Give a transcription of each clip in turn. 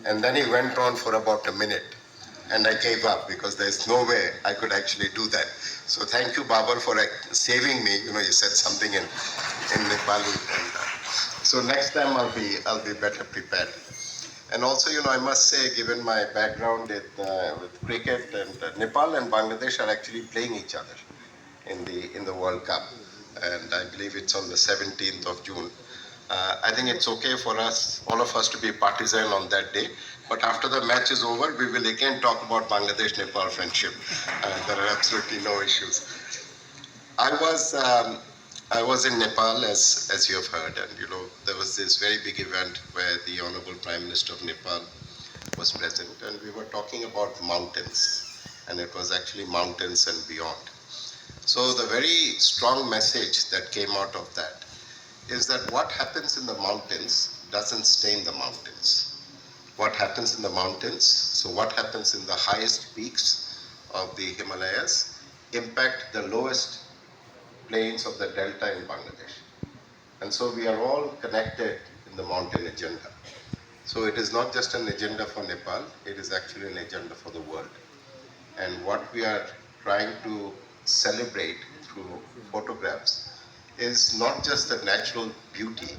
And then he went on for about a minute. And I gave up because there's no way I could actually do that. So thank you, Babar, for saving me. You said something in Nepali. So next time I'll be better prepared. And also, I must say, given my background with cricket, and Nepal and Bangladesh are actually playing each other in the World Cup, and I believe it's on the 17th of June. I think it's okay for us, all of us, to be partisan on that day. But after the match is over, we will again talk about Bangladesh-Nepal friendship. There are absolutely no issues. I was um, I was in Nepal, as you have heard, and there was this very big event where the Honorable Prime Minister of Nepal was present, and we were talking about mountains, and it was actually mountains and beyond. So the very strong message that came out of that is that what happens in the mountains doesn't stay in the mountains. What happens in the mountains, so what happens in the highest peaks of the Himalayas, impact the lowest plains of the delta in Bangladesh. And so we are all connected in the mountain agenda. So it is not just an agenda for Nepal, it is actually an agenda for the world. And what we are trying to celebrate through photographs is not just the natural beauty,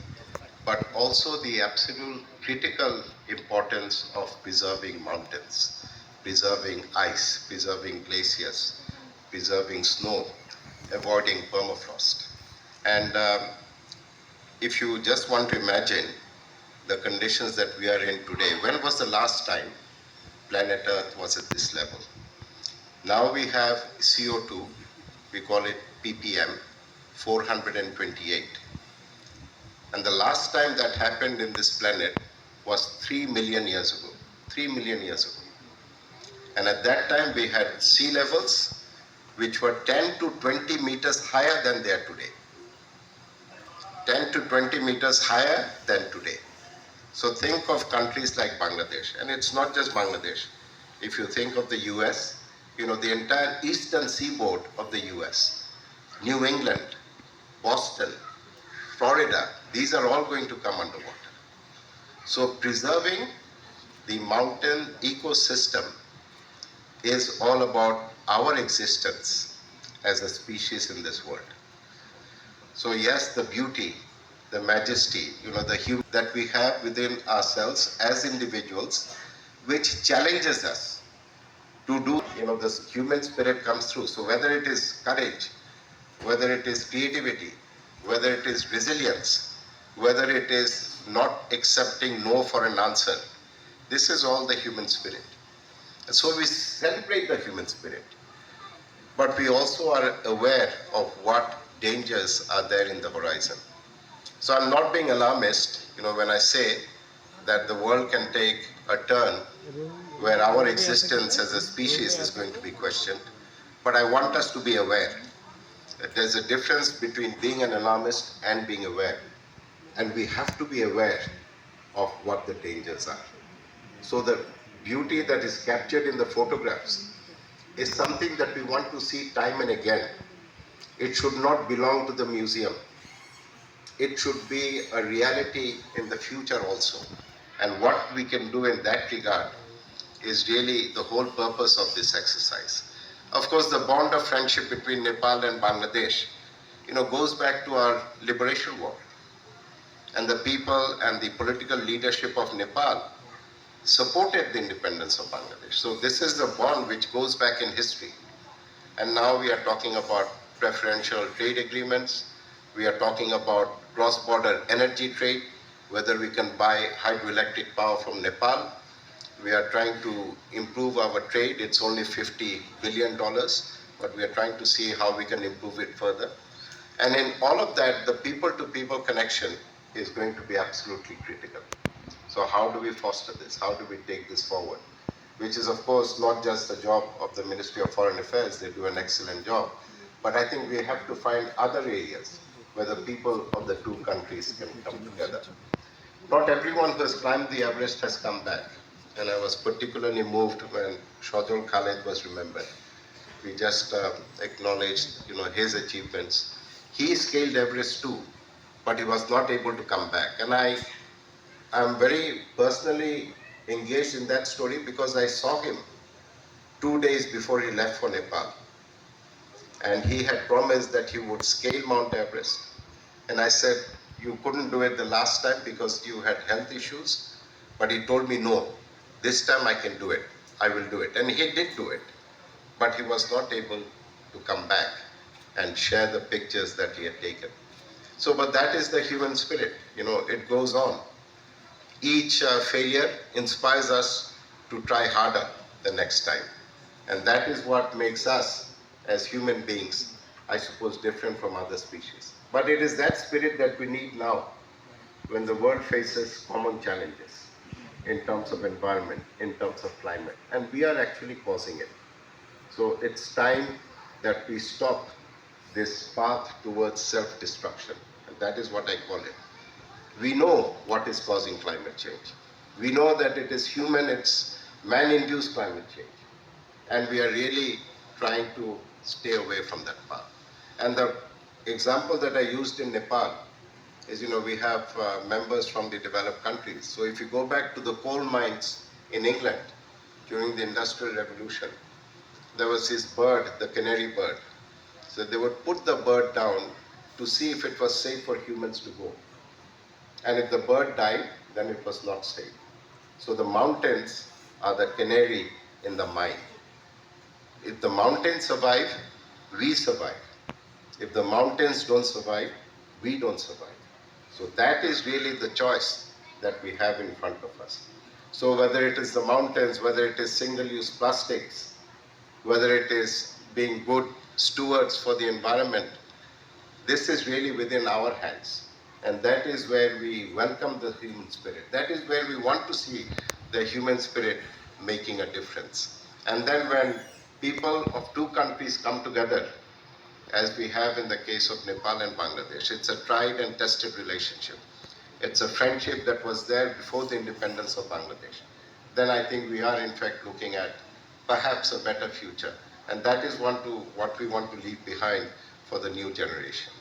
but also the absolute critical importance of preserving mountains, preserving ice, preserving glaciers, preserving snow, avoiding permafrost. And if you just want to imagine the conditions that we are in today, when was the last time planet Earth was at this level? Now we have CO2, we call it ppm, 428. And the last time that happened in this planet was 3 million years ago. 3 million years ago. And at that time we had sea levels which were 10 to 20 meters higher than they are today. 10 to 20 meters higher than today. So think of countries like Bangladesh, and it's not just Bangladesh. If you think of the US, the entire eastern seaboard of the US, New England, Boston, Florida, these are all going to come underwater. So preserving the mountain ecosystem is all about our existence as a species in this world. So yes, the beauty, the majesty, the human that we have within ourselves as individuals, which challenges us to do, this human spirit comes through. So whether it is courage, whether it is creativity, whether it is resilience, whether it is not accepting no for an answer, this is all the human spirit. And so we celebrate the human spirit, but we also are aware of what dangers are there in the horizon. So I'm not being alarmist, when I say that the world can take a turn where our existence as a species is going to be questioned. But I want us to be aware that there's a difference between being an alarmist and being aware. And we have to be aware of what the dangers are. So the beauty that is captured in the photographs is something that we want to see time and again. It should not belong to the museum. It should be a reality in the future also. And what we can do in that regard is really the whole purpose of this exercise. Of course, the bond of friendship between Nepal and Bangladesh, goes back to our liberation war. And the people and the political leadership of Nepal supported the independence of Bangladesh. So this is the bond which goes back in history. And now we are talking about preferential trade agreements. We are talking about cross-border energy trade, whether we can buy hydroelectric power from Nepal. We are trying to improve our trade. It's only $50 billion, but we are trying to see how we can improve it further. And in all of that, the people-to-people connection is going to be absolutely critical. So how do we foster this? How do we take this forward? Which is, of course, not just the job of the Ministry of Foreign Affairs. They do an excellent job. But I think we have to find other areas where the people of the two countries can come together. Not everyone who has climbed the Everest has come back. And I was particularly moved when Shahjul Khaled was remembered. We just acknowledged, his achievements. He scaled Everest too, but he was not able to come back. And I'm very personally engaged in that story because I saw him 2 days before he left for Nepal. And he had promised that he would scale Mount Everest. And I said, you couldn't do it the last time because you had health issues. But he told me, no, this time I can do it. I will do it. And he did do it. But he was not able to come back and share the pictures that he had taken. So, but that is the human spirit. It goes on. Each failure inspires us to try harder the next time. And that is what makes us, as human beings, I suppose, different from other species. But it is that spirit that we need now when the world faces common challenges in terms of environment, in terms of climate. And we are actually causing it. So it's time that we stop this path towards self-destruction. And that is what I call it. We know what is causing climate change. We know that it is human, it's man-induced climate change. And we are really trying to stay away from that path. And the example that I used in Nepal is, we have members from the developed countries. So if you go back to the coal mines in England during the Industrial Revolution, there was this bird, the canary bird. So they would put the bird down to see if it was safe for humans to go. And if the bird died, then it was not safe. So the mountains are the canary in the mine. If the mountains survive, we survive. If the mountains don't survive, we don't survive. So that is really the choice that we have in front of us. So whether it is the mountains, whether it is single-use plastics, whether it is being good stewards for the environment, this is really within our hands. And that is where we welcome the human spirit. That is where we want to see the human spirit making a difference. And then when people of two countries come together, as we have in the case of Nepal and Bangladesh, it's a tried and tested relationship. It's a friendship that was there before the independence of Bangladesh. Then I think we are in fact looking at perhaps a better future. And that is what we want to leave behind for the new generation.